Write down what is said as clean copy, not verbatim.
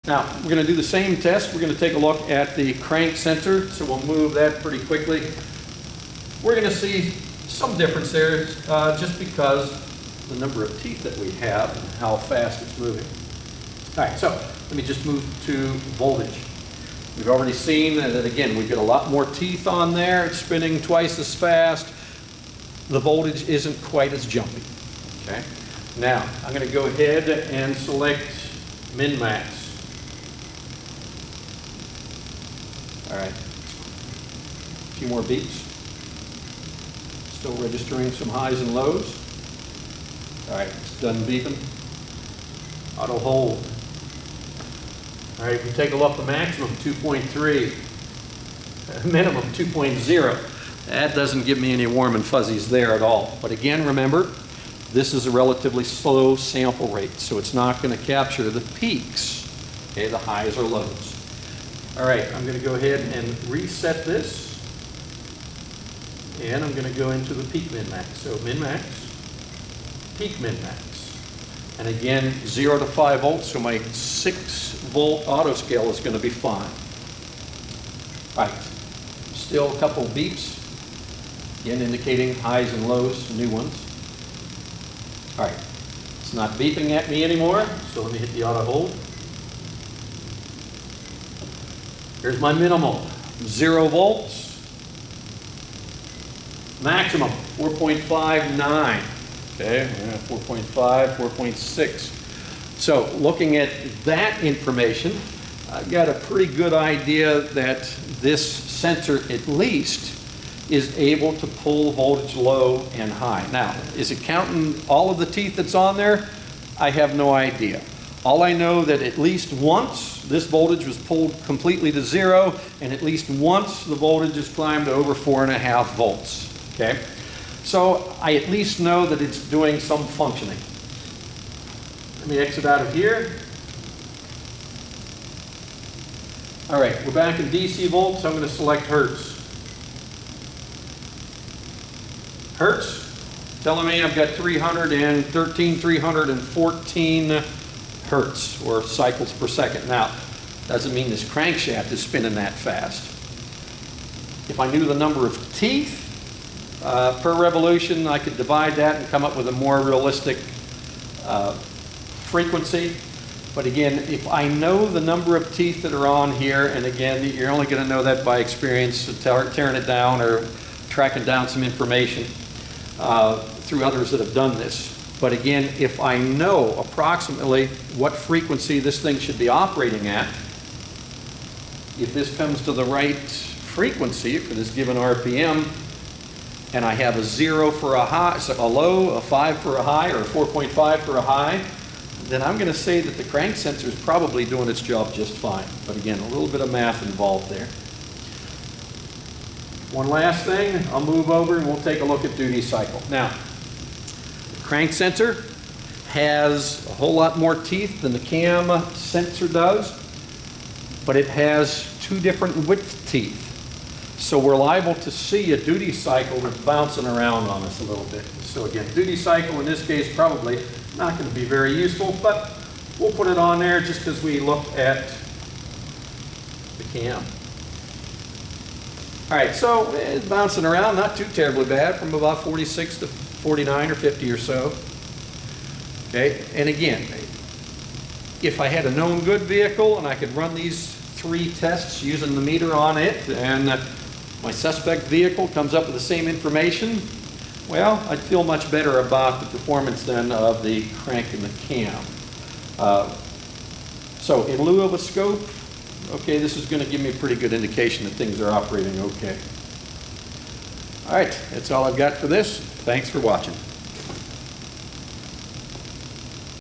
Now, we're going to do the same test. We're going to take a look at the crank sensor, so we'll move that pretty quickly. We're going to see some difference there just because the number of teeth that we have and how fast it's moving. All right, so let me just move to voltage. We've already seen that again, we've got a lot more teeth on there. It's spinning twice as fast. The voltage isn't quite as jumpy. Okay. Now, I'm going to go ahead and select min-max. All right. A few more beeps. Still registering some highs and lows. All right, it's done beeping. Auto hold. All right, if we take a look, the maximum 2.3, minimum 2.0. That doesn't give me any warm and fuzzies there at all. But again, remember, this is a relatively slow sample rate, so it's not going to capture the peaks, okay, the highs or lows. All right, I'm going to go ahead and reset this. And I'm going to go into the peak min-max. So min-max, peak min-max. And again, 0 to 5 volts, so my 6-volt auto scale is going to be fine. All right, still a couple beeps, again indicating highs and lows, new ones. All right, it's not beeping at me anymore, so let me hit the auto hold. Here's my minimal, 0 volts. Maximum, 4.59. Okay, 4.5, 4.6. So looking at that information, I've got a pretty good idea that this sensor at least is able to pull voltage low and high. Now, is it counting all of the teeth that's on there? I have no idea. All I know that at least once this voltage was pulled completely to 0, and at least once the voltage has climbed to over 4.5 volts. Okay? So I at least know that it's doing some functioning. Let me exit out of here. All right, we're back in DC volts. I'm going to select Hertz. Hertz, telling me I've got 314 Hertz, or cycles per second. Now, doesn't mean this crankshaft is spinning that fast. If I knew the number of teeth per revolution, I could divide that and come up with a more realistic frequency. But again, if I know the number of teeth that are on here, and again, you're only going to know that by experience, so tearing it down or tracking down some information through others that have done this. But again, if I know approximately what frequency this thing should be operating at, if this comes to the right frequency for this given RPM, and I have a 0 for a high, so a low, a 5 for a high, or a 4.5 for a high, then I'm going to say that the crank sensor is probably doing its job just fine. But again, a little bit of math involved there. One last thing, I'll move over and we'll take a look at duty cycle. Now, the crank sensor has a whole lot more teeth than the cam sensor does, but it has 2 different width teeth. So we're liable to see a duty cycle that's bouncing around on us a little bit. So again, duty cycle in this case probably not going to be very useful, but we'll put it on there just as we look at the cam. All right, so it's bouncing around, not too terribly bad, from about 46 to 49 or 50 or so. Okay, and again, if I had a known good vehicle and I could run these 3 tests using the meter on it, and my suspect vehicle comes up with the same information, well, I'd feel much better about the performance then of the crank and the cam. So in lieu of a scope, okay, this is going to give me a pretty good indication that things are operating okay. All right, that's all I've got for this. Thanks for watching.